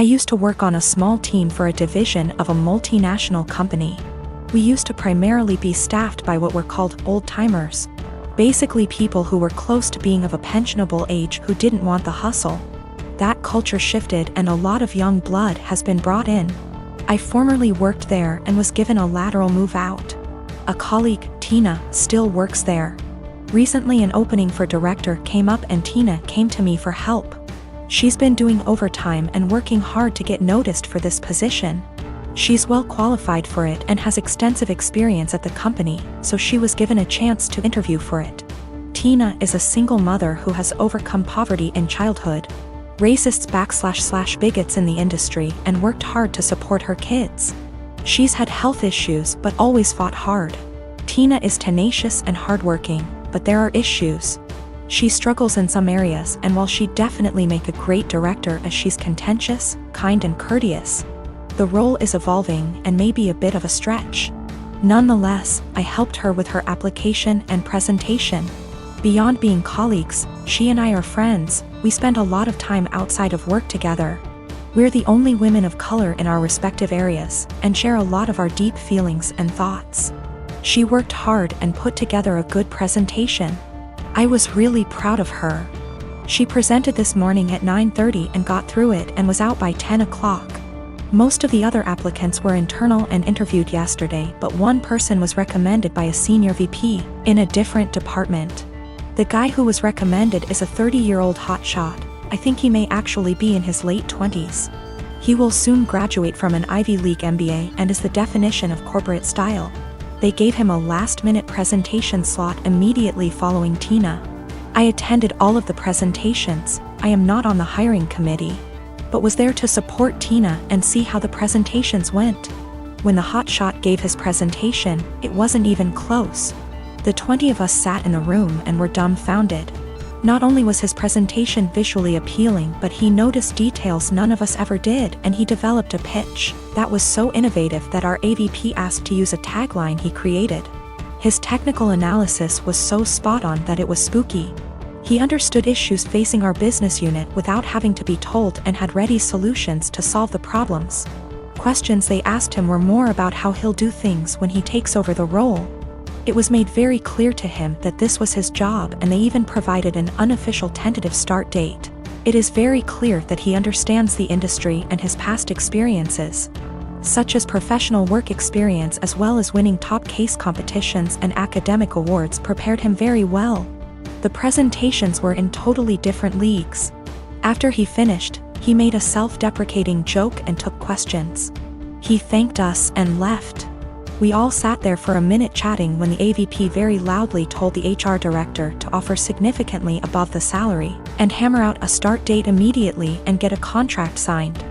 used to work on a small team for a division of a multinational company. We used to primarily be staffed by what were called old-timers. Basically people who were close to being of a pensionable age who didn't want the hustle. That culture shifted and a lot of young blood has been brought in. I formerly worked there and was given a lateral move out. A colleague, Tina, still works there. Recently an opening for director came up and Tina came to me for help. She's been doing overtime and working hard to get noticed for this position. She's well qualified for it and has extensive experience at the company, so she was given a chance to interview for it. Tina is a single mother who has overcome poverty in childhood, racists / bigots in the industry, and worked hard to support her kids. She's had health issues but always fought hard. Tina is tenacious and hardworking, but there are issues. She struggles in some areas, and while she'd definitely make a great director as she's contentious, kind and courteous, the role is evolving and may be a bit of a stretch. Nonetheless, I helped her with her application and presentation. Beyond being colleagues, she and I are friends. We spend a lot of time outside of work together. We're the only women of color in our respective areas, and share a lot of our deep feelings and thoughts. She worked hard and put together a good presentation. I was really proud of her. She presented this morning at 9:30 and got through it and was out by 10 o'clock. Most of the other applicants were internal and interviewed yesterday, but one person was recommended by a senior VP in a different department. The guy who was recommended is a 30-year-old hotshot. I think he may actually be in his late 20s. He will soon graduate from an Ivy League MBA and is the definition of corporate style. They gave him a last-minute presentation slot immediately following Tina. I attended all of the presentations. I am not on the hiring committee, but was there to support Tina and see how the presentations went. When the hotshot gave his presentation, it wasn't even close. The 20 of us sat in the room and were dumbfounded. Not only was his presentation visually appealing, but he noticed details none of us ever did, and he developed a pitch that was so innovative that our AVP asked to use a tagline he created. His technical analysis was so spot on that it was spooky. He understood issues facing our business unit without having to be told and had ready solutions to solve the problems. Questions they asked him were more about how he'll do things when he takes over the role. It was made very clear to him that this was his job, and they even provided an unofficial tentative start date. It is very clear that he understands the industry and his past experiences, such as professional work experience as well as winning top case competitions and academic awards, prepared him very well. The presentations were in totally different leagues. After he finished, he made a self-deprecating joke and took questions. He thanked us and left. We all sat there for a minute chatting when the AVP very loudly told the HR director to offer significantly above the salary and hammer out a start date immediately and get a contract signed.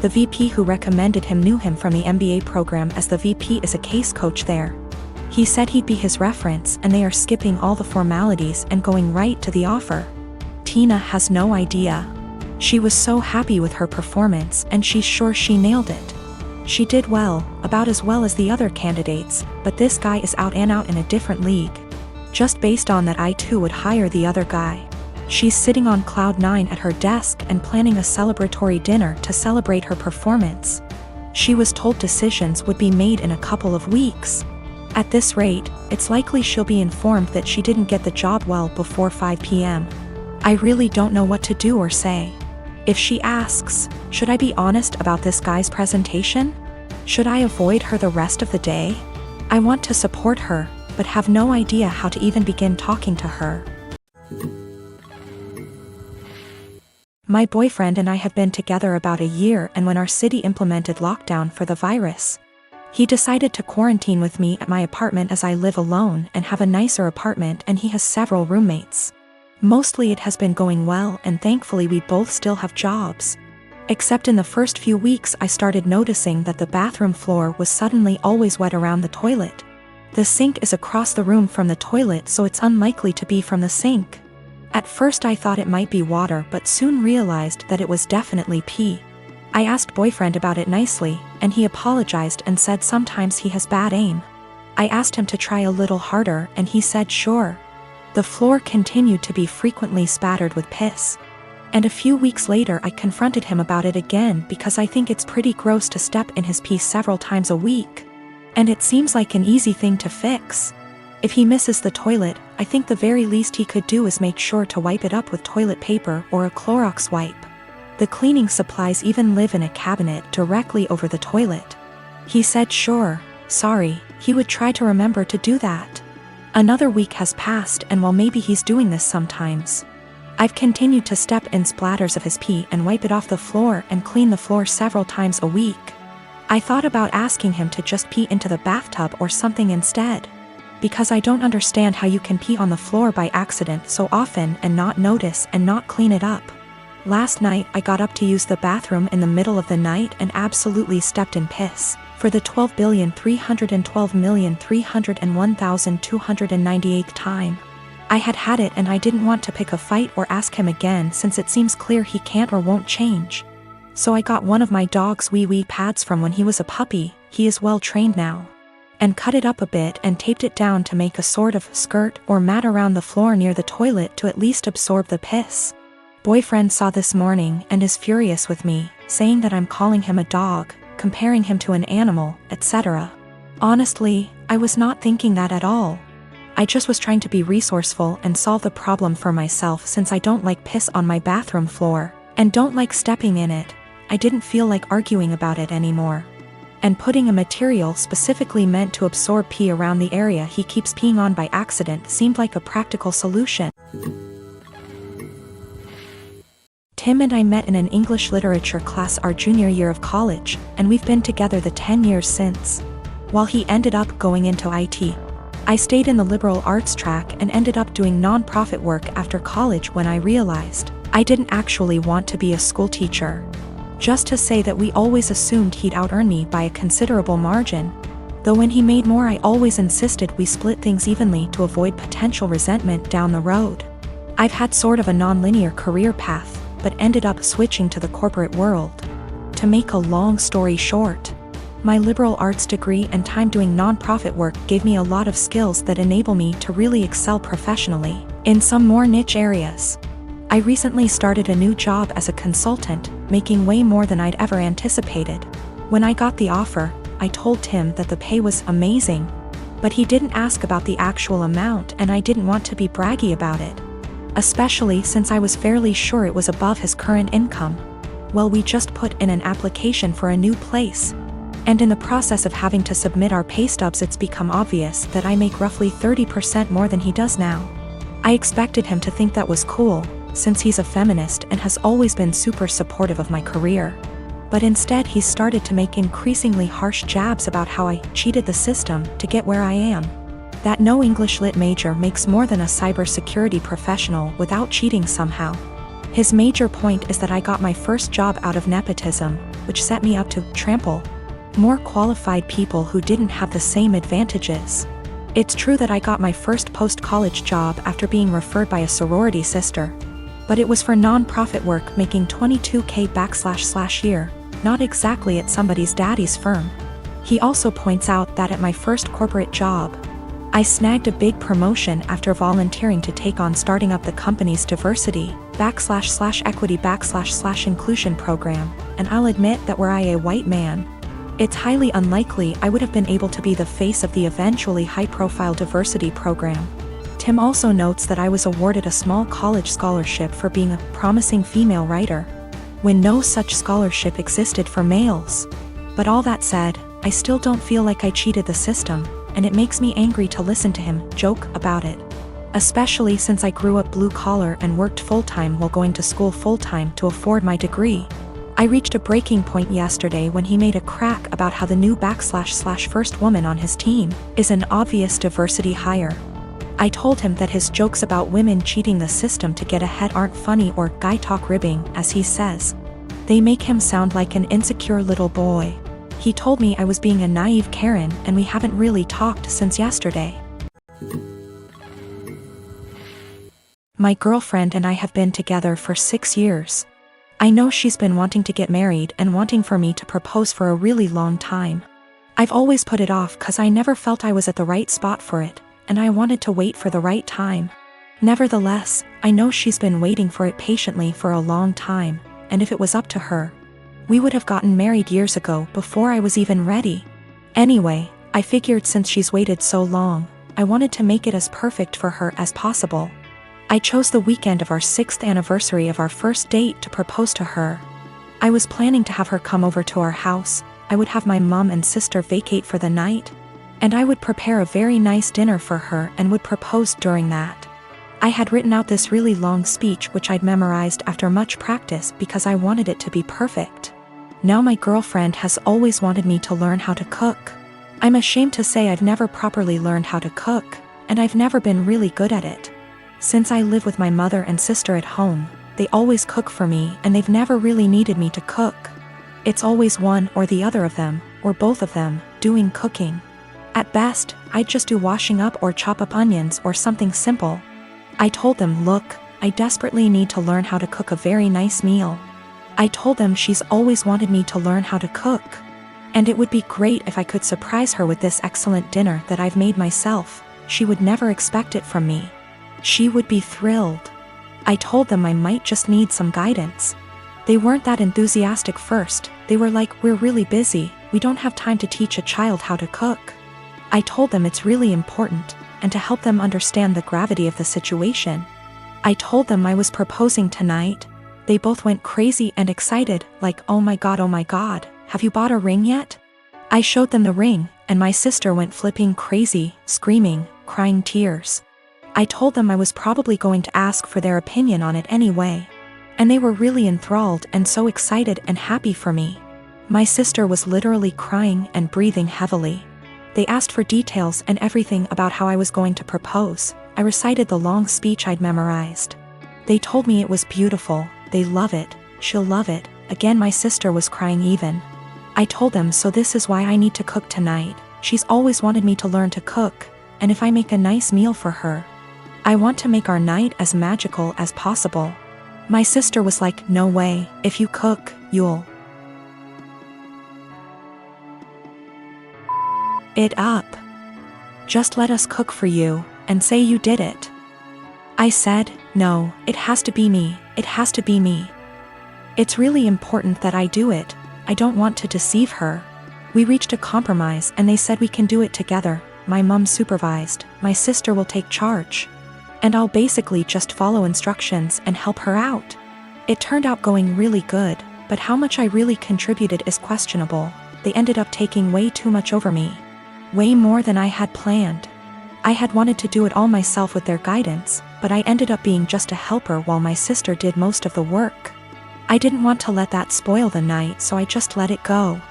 The VP who recommended him knew him from the MBA program, as the VP is a case coach there. He said he'd be his reference, and they are skipping all the formalities and going right to the offer. Tina has no idea. She was so happy with her performance, and she's sure she nailed it. She did well, about as well as the other candidates, but this guy is out and out in a different league. Just based on that, I too would hire the other guy. She's sitting on cloud 9 at her desk and planning a celebratory dinner to celebrate her performance. She was told decisions would be made in a couple of weeks. At this rate, it's likely she'll be informed that she didn't get the job well before 5 p.m. I really don't know what to do or say. If she asks, should I be honest about this guy's presentation? Should I avoid her the rest of the day? I want to support her, but have no idea how to even begin talking to her. My boyfriend and I have been together about a year, and when our city implemented lockdown for the virus, he decided to quarantine with me at my apartment, as I live alone and have a nicer apartment and he has several roommates. Mostly it has been going well, and thankfully we both still have jobs. Except in the first few weeks I started noticing that the bathroom floor was suddenly always wet around the toilet. The sink is across the room from the toilet, so it's unlikely to be from the sink. At first I thought it might be water, but soon realized that it was definitely pee. I asked boyfriend about it nicely, and he apologized and said sometimes he has bad aim. I asked him to try a little harder, and he said sure. The floor continued to be frequently spattered with piss. And a few weeks later I confronted him about it again because I think it's pretty gross to step in his pee several times a week. And it seems like an easy thing to fix. If he misses the toilet, I think the very least he could do is make sure to wipe it up with toilet paper or a Clorox wipe. The cleaning supplies even live in a cabinet directly over the toilet. He said sure, sorry, he would try to remember to do that. Another week has passed, and while maybe he's doing this sometimes, I've continued to step in splatters of his pee and wipe it off the floor and clean the floor several times a week. I thought about asking him to just pee into the bathtub or something instead, because I don't understand how you can pee on the floor by accident so often and not notice and not clean it up. Last night I got up to use the bathroom in the middle of the night and absolutely stepped in piss for the 12,312,301,298th time. I had it, and I didn't want to pick a fight or ask him again since it seems clear he can't or won't change. So I got one of my dog's wee pads from when he was a puppy, he is well trained now, and cut it up a bit and taped it down to make a sort of skirt or mat around the floor near the toilet to at least absorb the piss. Boyfriend saw this morning and is furious with me, saying that I'm calling him a dog, comparing him to an animal, etc. Honestly, I was not thinking that at all. I just was trying to be resourceful and solve the problem for myself since I don't like piss on my bathroom floor, and don't like stepping in it. I didn't feel like arguing about it anymore. And putting a material specifically meant to absorb pee around the area he keeps peeing on by accident seemed like a practical solution. Tim and I met in an English literature class our junior year of college, and we've been together the 10 years since. While he ended up going into IT, I stayed in the liberal arts track and ended up doing non-profit work after college when I realized I didn't actually want to be a school teacher. Just to say that we always assumed he'd out-earn me by a considerable margin. Though when he made more I always insisted we split things evenly to avoid potential resentment down the road. I've had sort of a non-linear career path, but ended up switching to the corporate world. To make a long story short, my liberal arts degree and time doing non-profit work gave me a lot of skills that enable me to really excel professionally in some more niche areas. I recently started a new job as a consultant, making way more than I'd ever anticipated. When I got the offer, I told Tim that the pay was amazing, but he didn't ask about the actual amount, and I didn't want to be braggy about it, especially since I was fairly sure it was above his current income. Well, we just put in an application for a new place, and in the process of having to submit our pay stubs it's become obvious that I make roughly 30% more than he does now. I expected him to think that was cool, since he's a feminist and has always been super supportive of my career. But instead he started to make increasingly harsh jabs about how I cheated the system to get where I am. That no English Lit major makes more than a cybersecurity professional without cheating somehow. His major point is that I got my first job out of nepotism, which set me up to trample more qualified people who didn't have the same advantages. It's true that I got my first post-college job after being referred by a sorority sister, but it was for non-profit work making $22K /year, not exactly at somebody's daddy's firm. He also points out that at my first corporate job, I snagged a big promotion after volunteering to take on starting up the company's diversity /equity /inclusion program, and I'll admit that were I a white man, it's highly unlikely I would have been able to be the face of the eventually high-profile diversity program. Tim also notes that I was awarded a small college scholarship for being a promising female writer, when no such scholarship existed for males. But all that said, I still don't feel like I cheated the system, and it makes me angry to listen to him joke about it. Especially since I grew up blue-collar and worked full-time while going to school full-time to afford my degree. I reached a breaking point yesterday when he made a crack about how the new / first woman on his team is an obvious diversity hire. I told him that his jokes about women cheating the system to get ahead aren't funny or guy talk ribbing, as he says. They make him sound like an insecure little boy. He told me I was being a naive Karen and we haven't really talked since yesterday. My girlfriend and I have been together for 6 years. I know she's been wanting to get married and wanting for me to propose for a really long time. I've always put it off because I never felt I was at the right spot for it, and I wanted to wait for the right time. Nevertheless, I know she's been waiting for it patiently for a long time, and if it was up to her, we would have gotten married years ago before I was even ready. Anyway, I figured since she's waited so long, I wanted to make it as perfect for her as possible. I chose the weekend of our 6th anniversary of our first date to propose to her. I was planning to have her come over to our house, I would have my mom and sister vacate for the night, and I would prepare a very nice dinner for her and would propose during that. I had written out this really long speech which I'd memorized after much practice because I wanted it to be perfect. Now my girlfriend has always wanted me to learn how to cook. I'm ashamed to say I've never properly learned how to cook, and I've never been really good at it. Since I live with my mother and sister at home, they always cook for me and they've never really needed me to cook. It's always one or the other of them, or both of them, doing cooking. At best, I'd just do washing up or chop up onions or something simple. I told them, look, I desperately need to learn how to cook a very nice meal. I told them she's always wanted me to learn how to cook, and it would be great if I could surprise her with this excellent dinner that I've made myself. She would never expect it from me. She would be thrilled. I told them I might just need some guidance. They weren't that enthusiastic first. They were like, we're really busy, we don't have time to teach a child how to cook. I told them it's really important, and to help them understand the gravity of the situation, I told them I was proposing tonight. They both went crazy and excited, like, oh my god, have you bought a ring yet? I showed them the ring, and my sister went flipping crazy, screaming, crying tears. I told them I was probably going to ask for their opinion on it anyway, and they were really enthralled and so excited and happy for me. My sister was literally crying and breathing heavily. They asked for details and everything about how I was going to propose. I recited the long speech I'd memorized. They told me it was beautiful, they love it, she'll love it. Again my sister was crying even. I told them, so this is why I need to cook tonight. She's always wanted me to learn to cook, and if I make a nice meal for her, I want to make our night as magical as possible. My sister was like, no way, if you cook, you'll it up. Just let us cook for you, and say you did it. I said, no, it has to be me, it has to be me. It's really important that I do it, I don't want to deceive her. We reached a compromise and they said we can do it together. My mom supervised, my sister will take charge, and I'll basically just follow instructions and help her out. It turned out going really good, but how much I really contributed is questionable. They ended up taking way too much over me. Way more than I had planned. I had wanted to do it all myself with their guidance, but I ended up being just a helper while my sister did most of the work. I didn't want to let that spoil the night, so I just let it go.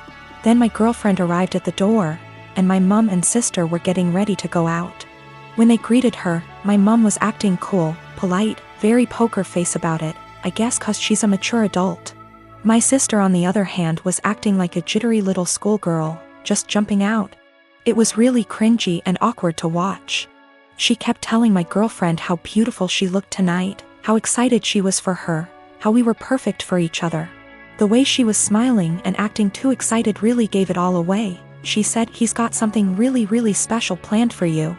Then my girlfriend arrived at the door, and my mom and sister were getting ready to go out. When they greeted her, my mom was acting cool, polite, very poker face about it, I guess 'cause she's a mature adult. My sister on the other hand was acting like a jittery little schoolgirl, just jumping out. It was really cringy and awkward to watch. She kept telling my girlfriend how beautiful she looked tonight, how excited she was for her, how we were perfect for each other. The way she was smiling and acting too excited really gave it all away. She said, he's got something really special planned for you.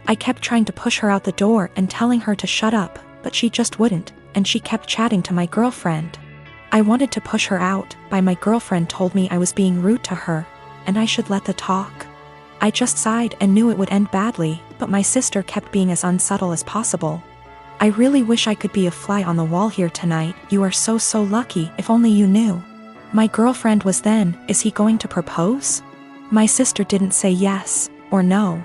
I kept trying to push her out the door and telling her to shut up, but she just wouldn't, and she kept chatting to my girlfriend. I wanted to push her out, but my girlfriend told me I was being rude to her, and I should let the talk. I just sighed and knew it would end badly, but my sister kept being as unsubtle as possible. I really wish I could be a fly on the wall here tonight, you are so lucky, if only you knew. My girlfriend was then, is he going to propose? My sister didn't say yes, or no.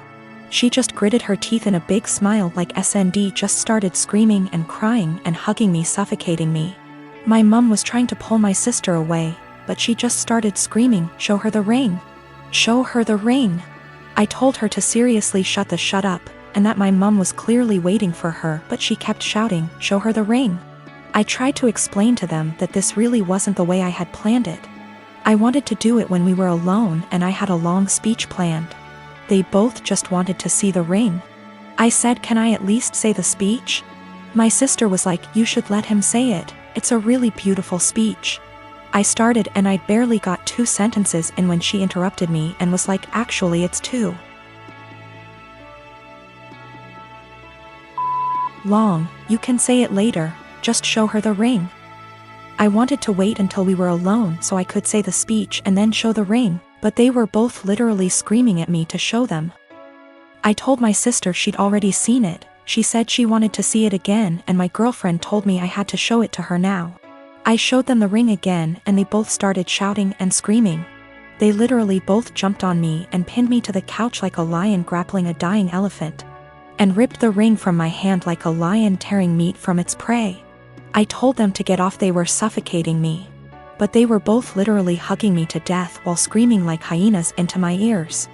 She just gritted her teeth in a big smile like SND just started screaming and crying and hugging me, suffocating me. My mom was trying to pull my sister away, but she just started screaming, show her the ring. Show her the ring. I told her to seriously shut up, and that my mom was clearly waiting for her, but she kept shouting, show her the ring. I tried to explain to them that this really wasn't the way I had planned it. I wanted to do it when we were alone and I had a long speech planned. They both just wanted to see the ring. I said, can I at least say the speech? My sister was like, you should let him say it, it's a really beautiful speech. I started and I barely got 2 sentences in when she interrupted me and was like, actually it's 2. long, you can say it later, just show her the ring. I wanted to wait until we were alone so I could say the speech and then show the ring, but they were both literally screaming at me to show them. I told my sister she'd already seen it. She said she wanted to see it again, and my girlfriend told me I had to show it to her now. I showed them the ring again and they both started shouting and screaming. They literally both jumped on me and pinned me to the couch like a lion grappling a dying elephant, and ripped the ring from my hand like a lion tearing meat from its prey. I told them to get off, they were suffocating me. But they were both literally hugging me to death while screaming like hyenas into my ears.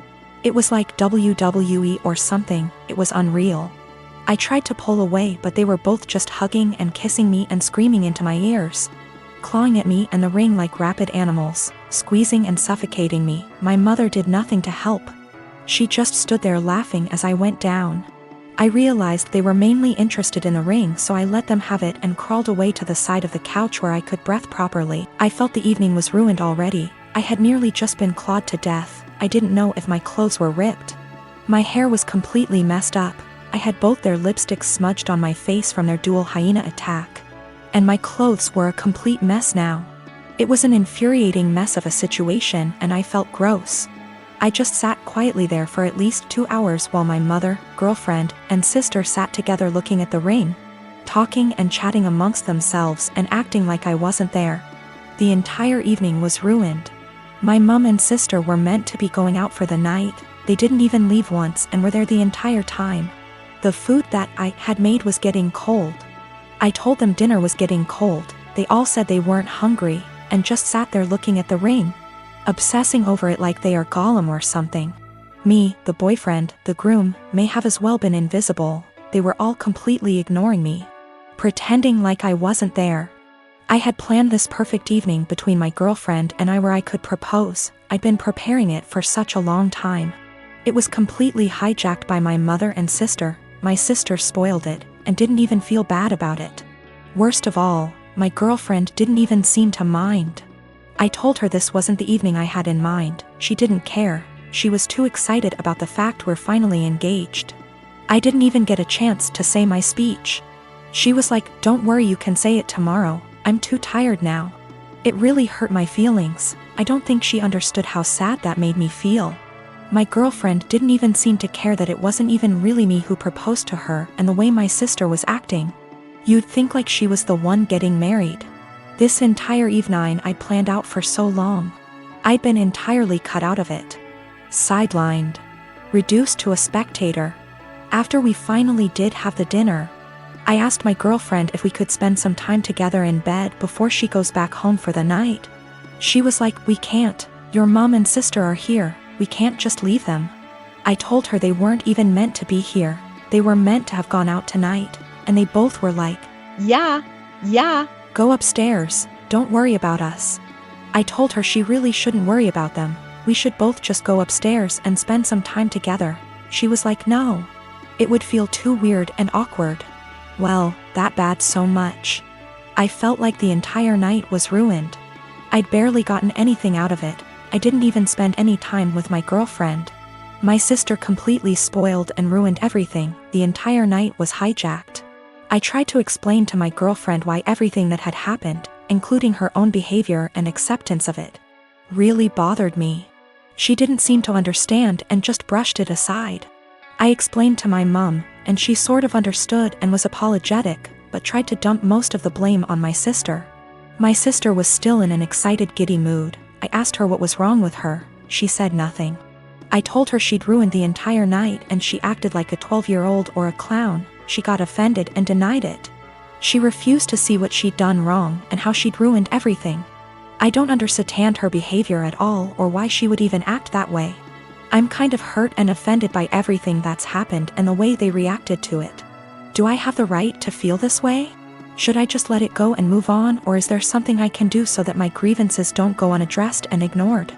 It was like WWE or something, it was unreal. I tried to pull away, but they were both just hugging and kissing me and screaming into my ears, clawing at me and the ring like rabid animals, squeezing and suffocating me. My mother did nothing to help. She just stood there laughing as I went down. I realized they were mainly interested in the ring, so I let them have it and crawled away to the side of the couch where I could breathe properly. I felt the evening was ruined already. I had nearly just been clawed to death. I didn't know if my clothes were ripped. My hair was completely messed up. I had both their lipsticks smudged on my face from their dual hyena attack. And my clothes were a complete mess now. It was an infuriating mess of a situation and I felt gross. I just sat quietly there for at least 2 hours while my mother, girlfriend, and sister sat together looking at the ring, talking and chatting amongst themselves and acting like I wasn't there. The entire evening was ruined. My mom and sister were meant to be going out for the night. They didn't even leave once and were there the entire time. The food that I had made was getting cold. I told them dinner was getting cold. They all said they weren't hungry and just sat there looking at the ring, obsessing over it like they are Gollum or something. Me, the boyfriend, the groom, may have as well been invisible. They were all completely ignoring me, pretending like I wasn't there. I had planned this perfect evening between my girlfriend and I where I could propose. I'd been preparing it for such a long time. It was completely hijacked by my mother and sister. My sister spoiled it and didn't even feel bad about it. Worst of all, my girlfriend didn't even seem to mind. I told her this wasn't the evening I had in mind. She didn't care. She was too excited about the fact we're finally engaged. I didn't even get a chance to say my speech. She was like, "Don't worry, you can say it tomorrow. I'm too tired now." It really hurt my feelings. I don't think she understood how sad that made me feel. My girlfriend didn't even seem to care that it wasn't even really me who proposed to her, and the way my sister was acting, you'd think like she was the one getting married. This entire evening I'd planned out for so long. I'd been entirely cut out of it. Sidelined. Reduced to a spectator. After we finally did have the dinner, I asked my girlfriend if we could spend some time together in bed before she goes back home for the night. She was like, "We can't. Your mom and sister are here. We can't just leave them." I told her they weren't even meant to be here. They were meant to have gone out tonight, and they both were like, Yeah, go upstairs, don't worry about us." I told her she really shouldn't worry about them. We should both just go upstairs and spend some time together. She was like, "No. It would feel too weird and awkward." Well, that bad so much. I felt like the entire night was ruined. I'd barely gotten anything out of it. I didn't even spend any time with my girlfriend. My sister completely spoiled and ruined everything. The entire night was hijacked. I tried to explain to my girlfriend why everything that had happened, including her own behavior and acceptance of it, really bothered me. She didn't seem to understand and just brushed it aside. I explained to my mom, and she sort of understood and was apologetic, but tried to dump most of the blame on my sister. My sister was still in an excited, giddy mood. I asked her what was wrong with her. She said nothing. I told her she'd ruined the entire night and she acted like a 12-year-old or a clown. She got offended and denied it. She refused to see what she'd done wrong and how she'd ruined everything. I don't understand her behavior at all or why she would even act that way. I'm kind of hurt and offended by everything that's happened and the way they reacted to it. Do I have the right to feel this way? Should I just let it go and move on, or is there something I can do so that my grievances don't go unaddressed and ignored?